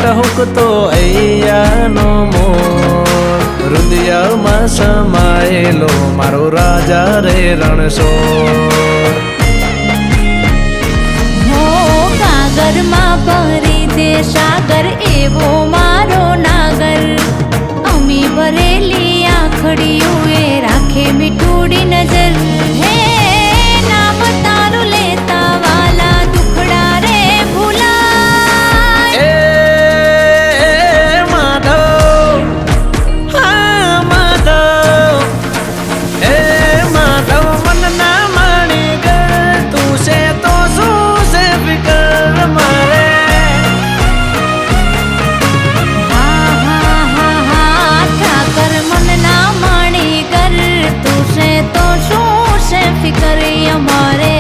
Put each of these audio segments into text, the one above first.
ટહુકતો અહીંયાનો મોર હૃદયમાં સમાયેલો મારો રાજા રે રણછોડ સાગરમાં ભરી દે સાગર એવો મારો નાગર અમી ભરેલી આખડીયું એ રાખે મીઠુડી નજર હે નામ તારું લેતા વાલા દુખડા રે ભૂલાય એ માધવ હા માધવ એ માધવ મન ના માણી ગર તું છે તો શું છે ફિકર फिकर हमारे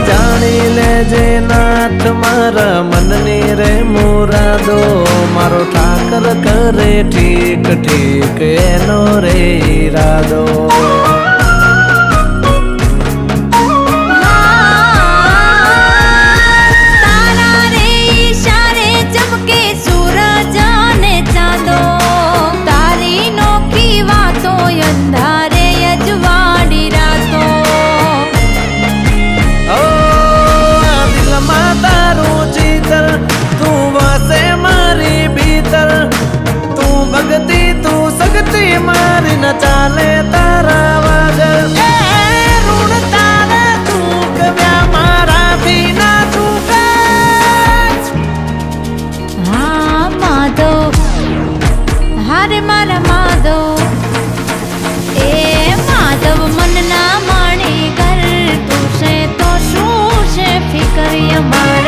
जानी ले जे नाथ मारा मननी रे मुरादो मारो ठाकर करे ठीक ठीक एनो रे इरादो तारा रे इशारे चमके सूरज ने चांदो तारी नोखी वातो अंधारे अजवाड़ी रातो ओ दिल मा तारू चीतर तू वासे मारी भीतर तू भगती तू सकती मारी न चाले तारा वागर ऋण तारा तू कव्या मारा भी ना चूका हाँ माधव हारे मारा माधव ए माधव मन ना माणी कर तू से तो शू से फिकर हमारे